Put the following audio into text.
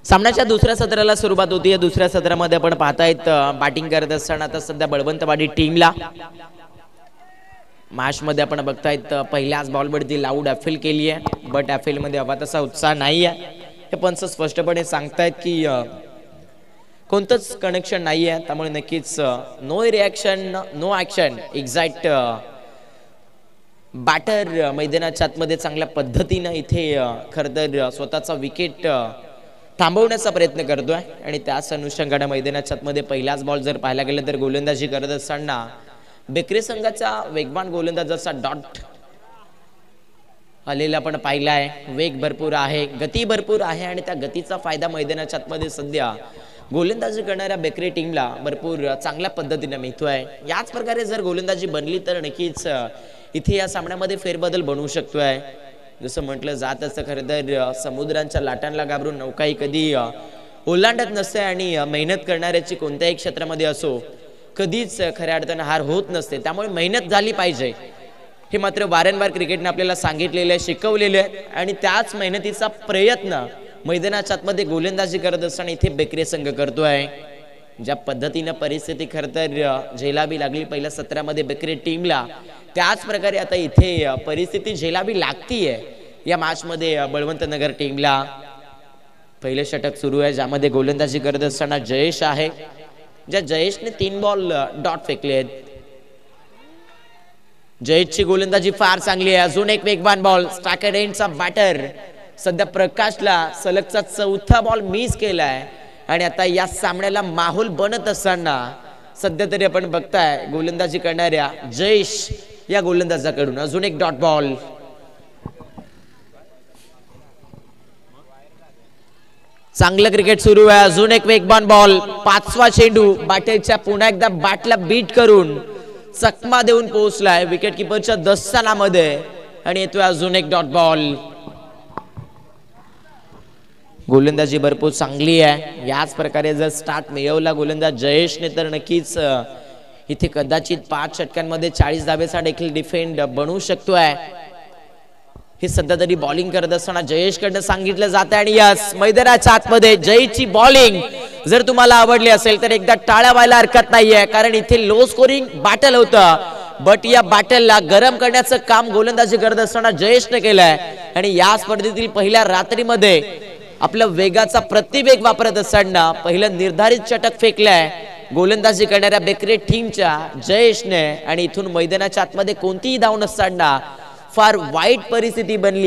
सामन्याच्या दुसऱ्या सत्राला सुरुवात होती आहे। दुसऱ्या सत्रामध्ये आपण पाहतायत बॅटिंग करत असताना आता सध्या बळवंतवाडी टीमला मॅच मध्ये आपण बघतायत पहिल्याच बॉलवरती लाऊड ॲफिल केली आहे, बट ॲफिल मध्ये हवा तसा उत्साह नाही आहे। हे पंच स्पष्टपणे सांगतायत की कोणतंच कनेक्शन नाही आहे, त्यामुळे नक्कीच no reaction no action exact batter मैदानाच्या आतमध्ये चांगल्या पद्धतीने इथे खरंतर स्वतःचा विकेट थांबवण्याचा प्रयत्न करतोय आणि त्याच अनुषंगाने मैदानाच्या आतमध्ये पहिलाच बॉल जर पाहायला गेलं तर गोलंदाजी करत असताना बेकरी संघाचा वेगवान गोलंदाजाचा डॉट आलेला आपण पाहिला आहे। वेग भरपूर आहे, गती भरपूर आहे आणि त्या गतीचा फायदा मैदानाच्या आतमध्ये सध्या गोलंदाजी करणाऱ्या बेकरी टीमला भरपूर चांगल्या पद्धतीने मिळतोय। याच प्रकारे जर गोलंदाजी बनली तर नक्कीच इथे या सामन्यामध्ये फेरबदल बनवू शकतोय। जसं म्हटलं जात असतं खरं तर समुद्रांच्या लाटांना घाबरून नौकाही कधी ओलांडत नसते आणि मेहनत करणाऱ्याची कोणत्याही क्षेत्रामध्ये असो कधीच खऱ्या अर्थाने हार होत नसते, त्यामुळे मेहनत झाली पाहिजे हे मात्र वारंवार क्रिकेटने आपल्याला सांगितलेलं आहे, शिकवलेलं आहे आणि त्याच मेहनतीचा प्रयत्न मैदानाच्या आतमध्ये गोलंदाजी करत असताना इथे बेकरी संघ करतोय। ज्या पद्धतीने परिस्थिती खरं तर झेलावी लागली पहिल्या सत्रामध्ये बेकरी टीमला, त्याच प्रकारे आता इथे परिस्थिती झेलावी लागतीये या मॅच मध्ये बळवंत नगर टीमला। पहिले षटक सुरू आहे ज्यामध्ये गोलंदाजी करत असताना जयेश आहे, ज्या जयेशने 3 बॉल डॉट फेकले आहेत। जयेशची गोलंदाजी फार चांगली आहे, अजून एक वेगवान बॉल स्ट्रायकर एंडचा बॅटर सध्या प्रकाशला सलगचा 4था बॉल मिस केलाय आणि आता या सामन्याला माहोल बनत असताना सध्या तरी आपण बघताय गोलंदाजी करणाऱ्या जयेश या गोलंदाजाकडून अजून एक डॉट बॉल। चांगलं क्रिकेट सुरू आहे, अजून एक वेगवान बॉल, 5वा चेंडू बॅटरच्या पुन्हा एकदा बॅटला बीट करून चकमा देऊन पोहोचलाय विकेट किपरच्या दस्तानामध्ये आणि येतोय अजून एक डॉट बॉल। गोलंदाजी भरपूर चांगली आहे, याच प्रकारे जर स्टार्ट मिळवला गोलंदाज जयेशने तर नक्कीच इथे कदाचित 5 षटकांमध्ये 40 धावेचा देखील डिफेंड बनवू शकतोय। हे सध्या तरी बॉलिंग करत असताना जयेश कडनं सांगितलं जात आहे आणि यस मैदानाच्या आतमध्ये जयेशची बॉलिंग जर तुम्हाला आवडली असेल तर एकदा टाळ्या व्हायला हरकत नाहीये, कारण इथे लो स्कोरिंग बॅटल होतं, बट या बॅटलला गरम करण्याचं काम गोलंदाजी करत असताना जयेशने केलंय आणि या स्पर्धेतील पहिल्या रात्रीमध्ये आपल्या वेगाचा प्रतिवेग वापरत असताना पहिलं निर्धारित षटक फेकलंय गोलंदाजी करणाऱ्या बेकरी टीमच्या जयेशने आणि इथून मैदानाच्या आतमध्ये कोणतीही धाव नसताना फार वाईट परिस्थिती बनली।